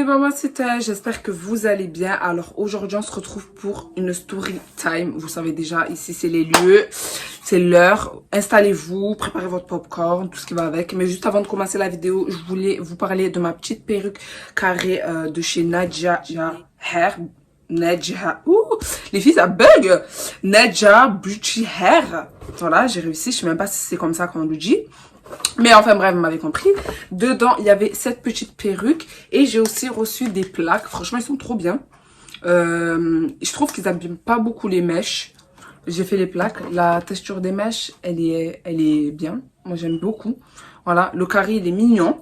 maman, c'était, j'espère que vous allez bien. Alors aujourd'hui on se retrouve pour une story time. Vous savez déjà, ici c'est les lieux, c'est l'heure. Installez-vous, préparez votre popcorn, tout ce qui va avec. Mais juste avant de commencer la vidéo, je voulais vous parler de ma petite perruque carrée de chez Nadja Hair. Nadja, les filles ça bug. Nadja Beauty Hair. Voilà, j'ai réussi, je sais même pas si c'est comme ça qu'on le dit. Mais enfin bref, vous m'avez compris. Dedans, il y avait cette petite perruque. Et j'ai aussi reçu des plaques. Franchement, ils sont trop bien. Je trouve qu'ils abîment pas beaucoup les mèches. J'ai fait les plaques. La texture des mèches, elle est bien. Moi, j'aime beaucoup. Voilà, le carré, il est mignon.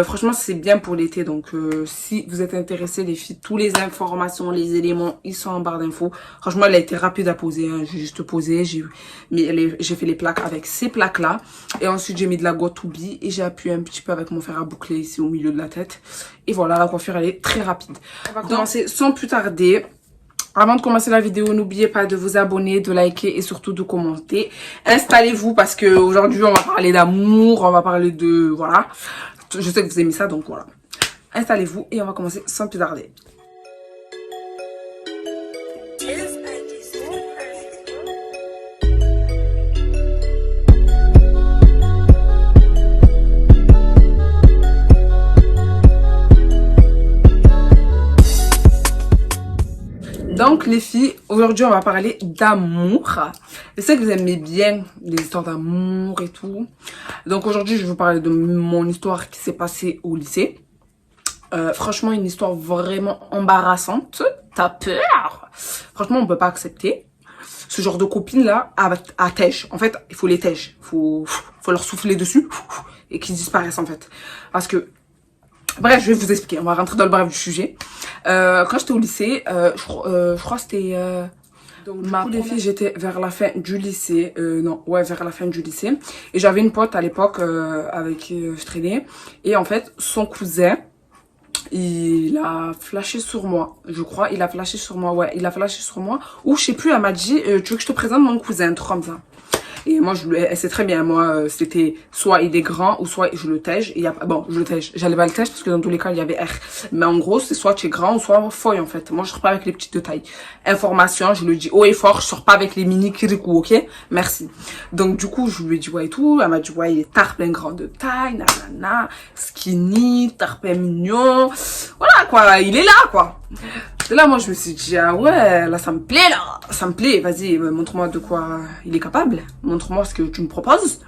Franchement, c'est bien pour l'été. Donc, si vous êtes intéressés, les filles, toutes les informations, les éléments, ils sont en barre d'infos. Franchement, elle a été rapide à poser. Hein. J'ai juste posé. J'ai fait les plaques avec ces plaques-là. Et ensuite, j'ai mis de la go to be et j'ai appuyé un petit peu avec mon fer à boucler ici au milieu de la tête. Et voilà, la coiffure, elle est très rapide. On va commencer sans plus tarder. Avant de commencer la vidéo, n'oubliez pas de vous abonner, de liker et surtout de commenter. Installez-vous parce que aujourd'hui, on va parler d'amour, on va parler de... Voilà. Je sais que vous aimez ça, donc voilà. Installez-vous et on va commencer sans plus tarder. Donc les filles, aujourd'hui on va parler d'amour. Je sais que vous aimez bien les histoires d'amour et tout. Donc aujourd'hui je vais vous parler de mon histoire qui s'est passée au lycée. Franchement une histoire vraiment embarrassante. T'as peur? Franchement on peut pas accepter. Ce genre de copines là à tège. En fait il faut les tèges. Faut leur souffler dessus et qu'ils disparaissent en fait. Parce que... Bref, je vais vous expliquer. On va rentrer dans le bref du sujet. Quand j'étais au lycée, je crois que c'était... Donc, du coup, les filles, j'étais vers la fin du lycée. Vers la fin du lycée. Et j'avais une pote à l'époque avec qui je traînais. Et en fait, son cousin, il a flashé sur moi. Je crois, il a flashé sur moi. Ouais, il a flashé sur moi. Ou je sais plus, elle m'a dit, tu veux que je te présente mon cousin, un truc comme ça. Et moi, elle sait très bien, moi, c'était soit il est grand ou soit je le tège. Et bon, je le tège. J'allais pas le tège parce que dans tous les cas, il y avait R. Mais en gros, c'est soit tu es grand ou soit folle, en fait. Moi, je sors pas avec les petites de taille. Information, je le dis haut et fort, je sors pas avec les mini kirikou, ok? Merci. Donc, du coup, je lui ai dit ouais et tout. Elle m'a dit ouais, il est tarpin grand de taille, nanana, skinny, tarpin mignon. Voilà, quoi. Il est là, quoi. Et là, moi, je me suis dit, ah ouais, là, ça me plaît, là. Ça me plaît. Vas-y, montre-moi de quoi il est capable. Montre-moi ce que tu me proposes.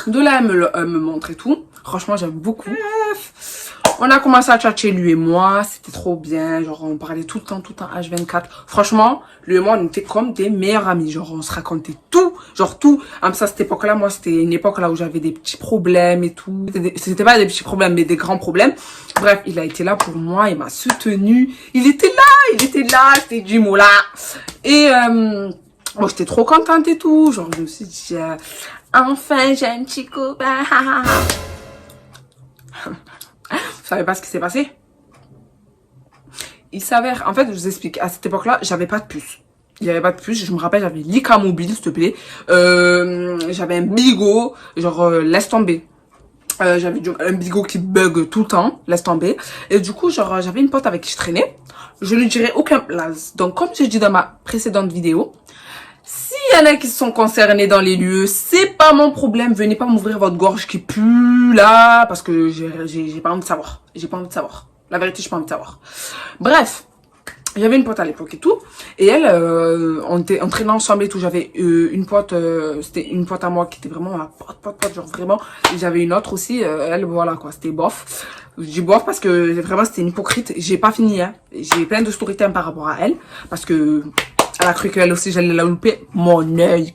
De là, elle me montre et tout. Franchement, j'aime beaucoup. On a commencé à tchatcher, lui et moi. C'était trop bien. Genre, on parlait tout le temps, H24. Franchement, lui et moi, on était comme des meilleurs amis. Genre, on se racontait tout. Genre, tout. Comme ça, cette époque-là, moi, c'était une époque là où j'avais des petits problèmes et tout. C'était pas des petits problèmes, mais des grands problèmes. Bref, il a été là pour moi. Il m'a soutenu. Il était là. C'était du mot là. Et, moi, j'étais trop contente et tout. Genre, je me suis dit, enfin, j'ai un petit copain. Vous savez pas ce qui s'est passé? Il s'avère, en fait, je vous explique, à cette époque-là, j'avais pas de puce. Il y avait pas de puce, je me rappelle, j'avais l'ICA mobile, s'il te plaît. J'avais un bigot, genre, laisse tomber. J'avais un bigot qui bug tout le temps, laisse tomber. Et du coup, genre, j'avais une pote avec qui je traînais. Je lui dirais aucun place. Donc, comme j'ai dit dans ma précédente vidéo, s'il y en a qui sont concernés dans les lieux, c'est pas mon problème. Venez pas m'ouvrir votre gorge qui pue là, parce que j'ai pas envie de savoir. J'ai pas envie de savoir. La vérité, j'ai pas envie de savoir. Bref, j'avais une pote à l'époque et tout, et elle, on traînait ensemble et tout. J'avais une pote, c'était une pote à moi qui était vraiment ma pote, genre vraiment. Et j'avais une autre aussi, elle, voilà quoi, c'était bof. Je dis bof parce que vraiment c'était une hypocrite. J'ai pas fini, hein. J'ai plein de story time par rapport à elle, parce que elle a cru qu'elle aussi j'allais la louper. Mon œil,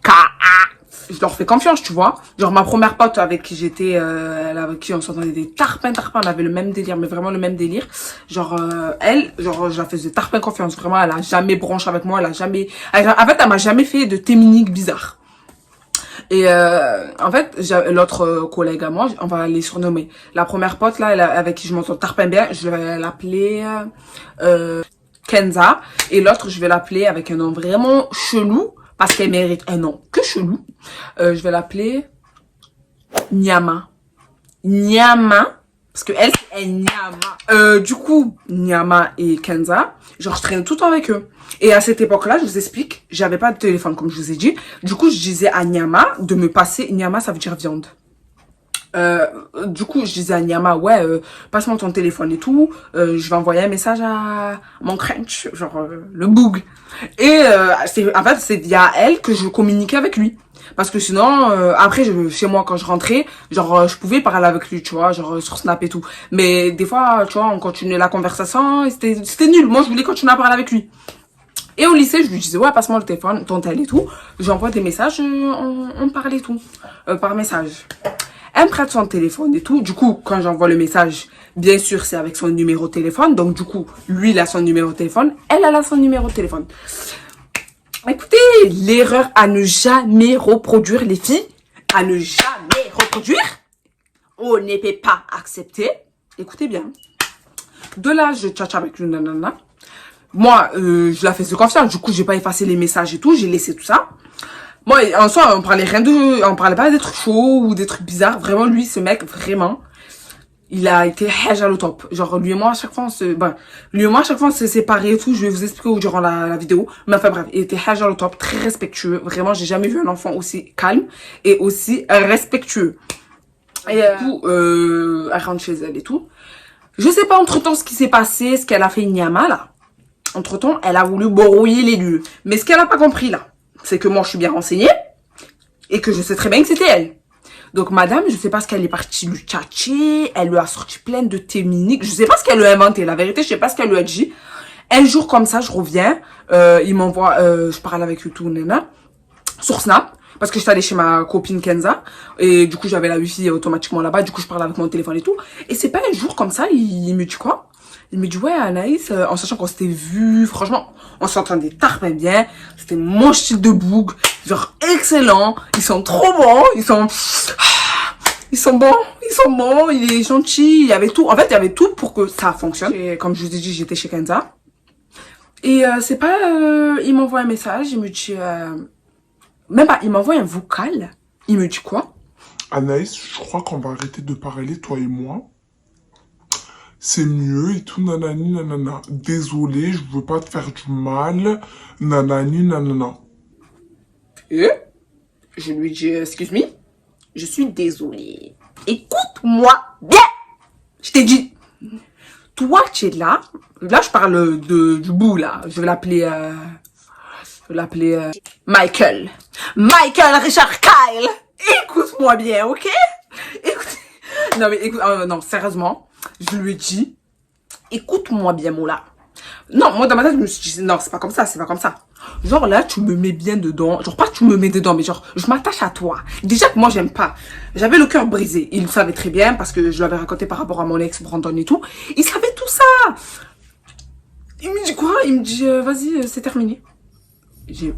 je leur fais confiance, tu vois. Genre ma première pote avec qui j'étais, avec qui on s'entendait des tarpins, on avait le même délire, mais vraiment le même délire. Genre elle, genre je la faisais tarpin confiance, vraiment elle a jamais branché avec moi, en fait elle m'a jamais fait de téminique bizarre. Et en fait, l'autre collègue à moi, on va les surnommer. La première pote là, avec qui je m'entends tarpin bien, je vais l'appeler Kenza. Et l'autre, je vais l'appeler avec un nom vraiment chelou, parce qu'elle mérite un nom que chelou. Je vais l'appeler Nyama. Nyama. Parce que elle, c'est Nyama. Du coup, Nyama et Kenza, genre, je traîne tout le temps avec eux. Et à cette époque-là, je vous explique, j'avais pas de téléphone, comme je vous ai dit. Du coup, je disais à Nyama de me passer, Nyama, ça veut dire viande. Du coup, je disais à Nyama, ouais, passe-moi ton téléphone et tout. Je vais envoyer un message à mon crunch, genre le boog. Et en fait, c'est via elle que je communiquais avec lui. Parce que sinon, après, chez moi, quand je rentrais, genre, je pouvais parler avec lui, tu vois, genre, sur Snap et tout. Mais des fois, tu vois, on continuait la conversation et c'était nul. Moi, je voulais continuer à parler avec lui. Et au lycée, je lui disais, ouais, passe-moi le téléphone, ton tel et tout. J'envoie des messages, on parle et tout. Par message. Elle me prête son téléphone et tout. Du coup, quand j'envoie le message, bien sûr, c'est avec son numéro de téléphone. Donc, du coup, lui, il a son numéro de téléphone. Elle a son numéro de téléphone. Écoutez, l'erreur à ne jamais reproduire, les filles. À ne jamais reproduire. On ne peut pas accepter. Écoutez bien. De là, je tchatche avec le nanana. Moi, je la faisais confiance. Du coup, j'ai pas effacé les messages et tout. J'ai laissé tout ça. Moi, en soi, on parlait pas des trucs chauds ou des trucs bizarres. Vraiment, lui, ce mec, vraiment, il a été hajj au top. Genre, lui et moi, à chaque fois, on s'est séparés et tout. Je vais vous expliquer durant la vidéo. Mais enfin, bref, il était hajj au top, très respectueux. Vraiment, j'ai jamais vu un enfant aussi calme et aussi respectueux. Et du coup, elle rentre chez elle et tout. Je sais pas, entre-temps, ce qui s'est passé, ce qu'elle a fait Nyama, là. Entre-temps, elle a voulu brouiller les lieux. Mais ce qu'elle a pas compris, là, c'est que moi, je suis bien renseignée et que je sais très bien que c'était elle. Donc, madame, je sais pas ce qu'elle est partie lui tchatcher, elle lui a sorti plein de téminiques, je sais pas ce qu'elle lui a inventé, la vérité, je sais pas ce qu'elle lui a dit. Un jour comme ça, je reviens, il m'envoie, je parle avec lui tout, nana, sur Snap, parce que j'étais allée chez ma copine Kenza, et du coup, j'avais la wifi automatiquement là-bas, du coup, je parle avec mon téléphone et tout. Et c'est pas un jour comme ça, il me dit quoi? Il me dit, ouais, Anaïs, en sachant qu'on s'était vu, franchement, on s'entendait tard bien. C'était mon style de boug. Genre, excellent. Ils sont trop bons. Ils sont bons. Il est gentil. Il y avait tout. En fait, il y avait tout pour que ça fonctionne. Et comme je vous ai dit, j'étais chez Kenza. Et c'est pas, il m'envoie un message. Il me dit, même pas, il m'envoie un vocal. Il me dit quoi? Anaïs, je crois qu'on va arrêter de parler, toi et moi. C'est mieux et tout, nanani, nanana. Désolé, je veux pas te faire du mal, nanani, nanana. Et je lui dis, excuse me, je suis désolée. Écoute-moi bien. Je t'ai dit, toi, tu es là. Là, je parle du bout, là. Je vais l'appeler, Michael. Michael Richard Kyle. Écoute-moi bien, ok? Écoute. Non, mais écoute, non, sérieusement. Je lui ai dit, écoute-moi bien, Moula. Non, moi, dans ma tête, je me suis dit, non, c'est pas comme ça, c'est pas comme ça. Genre, là, tu me mets bien dedans. Genre, pas que tu me mets dedans, mais genre, je m'attache à toi. Déjà que moi, j'aime pas. J'avais le cœur brisé. Il le savait très bien, parce que je l'avais raconté par rapport à mon ex, Brandon et tout. Il savait tout ça. Il me dit quoi? Il me dit, vas-y, c'est terminé. J'ai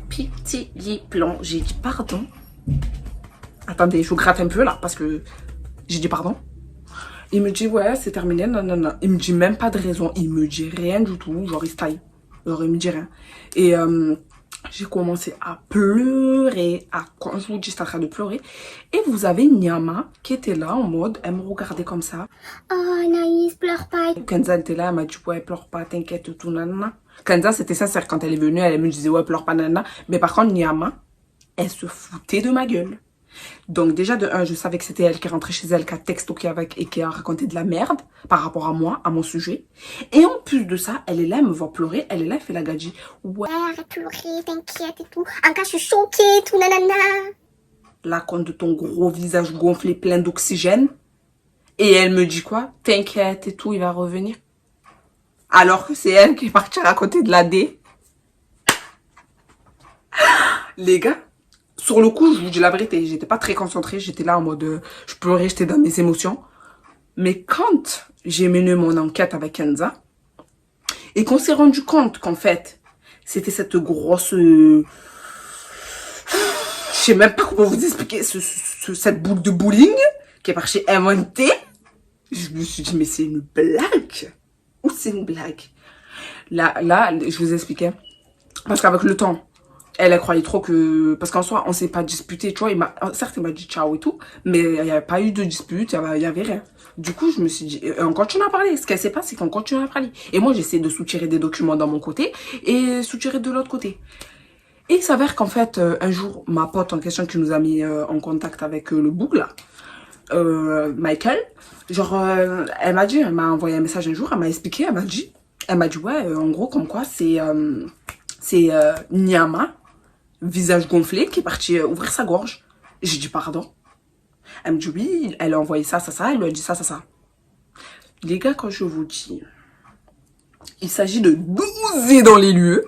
pété les plombs. J'ai dit, pardon. Attendez, je vous gratte un peu, là, parce que j'ai dit pardon. Il me dit, ouais, c'est terminé, non, non, non. Il me dit même pas de raison. Il me dit rien du tout. Genre, il se taille. Genre, il me dit rien. Et j'ai commencé à pleurer. Quand je vous dis, j'étais en train de pleurer. Et vous avez Nyama qui était là en mode, elle me regardait comme ça. Oh, Anaïs, pleure pas. Kenza était là, elle m'a dit, ouais, pleure pas, t'inquiète, tout, nanana. Kenza, c'était sincère quand elle est venue. Elle me disait, ouais, pleure pas, nanana. Mais par contre, Nyama, elle se foutait de ma gueule. Donc déjà de un, je savais que c'était elle qui rentrait chez elle, qui a textoqué avec et qui a raconté de la merde par rapport à moi, à mon sujet. Et en plus de ça, elle est là, elle me voit pleurer, elle est là, elle fait la gadji. Ouais, Arrête de pleurer, t'inquiète et tout. En cas, je suis choquée, tout, nanana. la compte de ton gros visage gonflé plein d'oxygène. Et elle me dit quoi? T'inquiète et tout, il va revenir. Alors que c'est elle qui est partie raconter de la D. Les gars, sur le coup, je vous dis la vérité, j'étais pas très concentrée, j'étais là en mode, je pleurais, j'étais dans mes émotions. Mais quand j'ai mené mon enquête avec Kenza, et qu'on s'est rendu compte qu'en fait, c'était cette grosse... je sais même pas comment vous expliquer, cette boule de bowling qui est partie inventer, je me suis dit, mais c'est une blague? Ou c'est une blague? Là, je vous expliquais. Parce qu'avec le temps, Elle croyait trop que... Parce qu'en soi, on s'est pas disputé, tu vois. Certes, il m'a dit ciao et tout, mais il n'y avait pas eu de dispute, il y avait rien. Du coup, je me suis dit... On continue à parler. Ce qu'elle sait pas, c'est qu'on continue à parler. Et moi, j'essaie de soutirer des documents dans mon côté et soutirer de l'autre côté. Et il s'avère qu'en fait, un jour, ma pote en question qui nous a mis en contact avec le boug, là, Michael, genre, elle m'a envoyé un message un jour, elle m'a expliqué, elle m'a dit, ouais, en gros, comme quoi, c'est Nyama, visage gonflé, qui est parti ouvrir sa gorge. J'ai dit, pardon. Elle me dit, oui, elle a envoyé ça, elle lui a dit ça, ça. Les gars, quand je vous dis, il s'agit de 12 dans les lieux,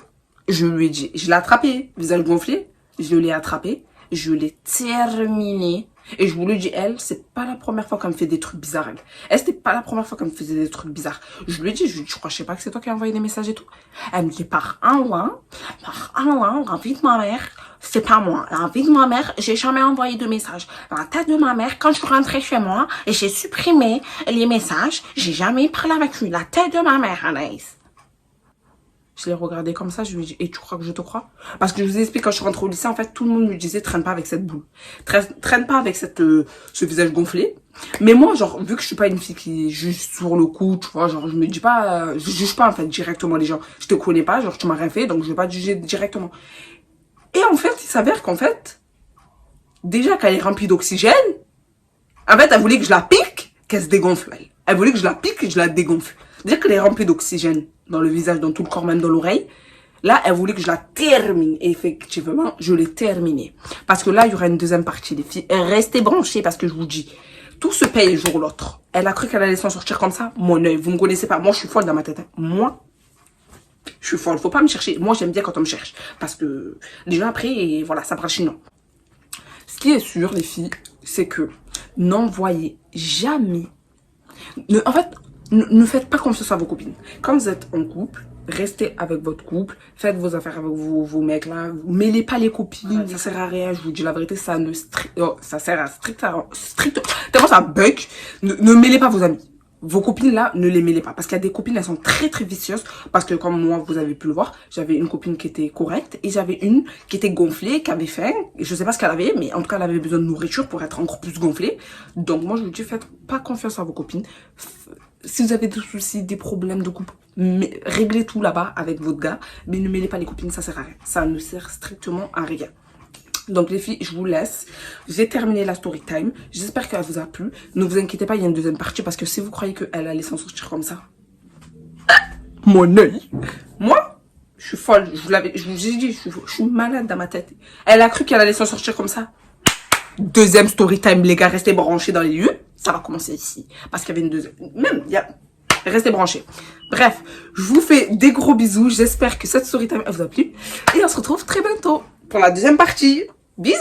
je lui ai dit, je l'ai attrapé, visage gonflé, je l'ai attrapé, je l'ai terminé. Et je vous le dis, elle, c'est pas la première fois qu'elle me fait des trucs bizarres, elle. Elle, c'était pas la première fois qu'elle me faisait des trucs bizarres. Je lui ai dit, je sais pas que c'est toi qui as envoyé des messages et tout. Elle me dit, par Allah, la vie de ma mère, c'est pas moi. La vie de ma mère, j'ai jamais envoyé de messages. La tête de ma mère, quand je suis rentrée chez moi, et j'ai supprimé les messages, j'ai jamais parlé avec lui. La tête de ma mère, Anaïs. Je l'ai regardé comme ça, je lui ai dit, et tu crois que je te crois? Parce que je vous ai expliqué, quand je suis rentrée au lycée, en fait, tout le monde me disait, traîne pas avec cette boule. Traîne pas avec ce visage gonflé. Mais moi, genre, vu que je suis pas une fille qui juge sur le coup, tu vois, genre, je me dis pas, je juge pas, en fait, directement les gens. Je te connais pas, genre, tu m'as rien fait, donc je vais pas te juger directement. Et en fait, il s'avère qu'en fait, déjà qu'elle est remplie d'oxygène, en fait, elle voulait que je la pique, qu'elle se dégonfle. Elle voulait que je la pique et je la dégonfle. Déjà qu'elle est remplie d'oxygène dans le visage, dans tout le corps, même dans l'oreille. Là, elle voulait que je la termine. Et effectivement, je l'ai terminée. Parce que là, il y aura une deuxième partie, les filles. Restez branchées parce que je vous dis, tout se paye un jour ou l'autre. Elle a cru qu'elle allait s'en sortir comme ça. Mon œil, vous me connaissez pas. Moi, je suis folle dans ma tête. Moi, je suis folle. Faut pas me chercher. Moi, j'aime bien quand on me cherche. Parce que déjà après, voilà, ça brache non. Ce qui est sûr, les filles, c'est que n'envoyez jamais... En fait, ne faites pas confiance à vos copines. Quand vous êtes en couple, restez avec votre couple, faites vos affaires avec vos mecs là, mêlez pas les copines, ça sert à rien, je vous dis la vérité, ça sert à tellement ça bug, ne mêlez pas vos amis. Vos copines là, ne les mêlez pas. Parce qu'il y a des copines, elles sont très très vicieuses. Parce que comme moi, vous avez pu le voir, j'avais une copine qui était correcte. Et j'avais une qui était gonflée, qui avait faim. Et je sais pas ce qu'elle avait, mais en tout cas, elle avait besoin de nourriture pour être encore plus gonflée. Donc moi, je vous dis, faites pas confiance à vos copines. Si vous avez des soucis, des problèmes de couple, réglez tout là-bas avec votre gars. Mais ne mêlez pas les copines, ça sert à rien. Ça ne sert strictement à rien. Donc les filles, je vous laisse. J'ai terminé la story time. J'espère qu'elle vous a plu. Ne vous inquiétez pas, il y a une deuxième partie. Parce que si vous croyez qu'elle allait s'en sortir comme ça, mon œil. Moi, je suis folle. Je vous ai dit, je suis malade dans ma tête. Elle a cru qu'elle allait s'en sortir comme ça. Deuxième story time, les gars, restez branchés dans les lieux. Ça va commencer ici. Parce qu'il y avait une deuxième. Même, il y a... Restez branchés. Bref, je vous fais des gros bisous. J'espère que cette story time elle vous a plu. Et on se retrouve très bientôt pour la deuxième partie. Bisous!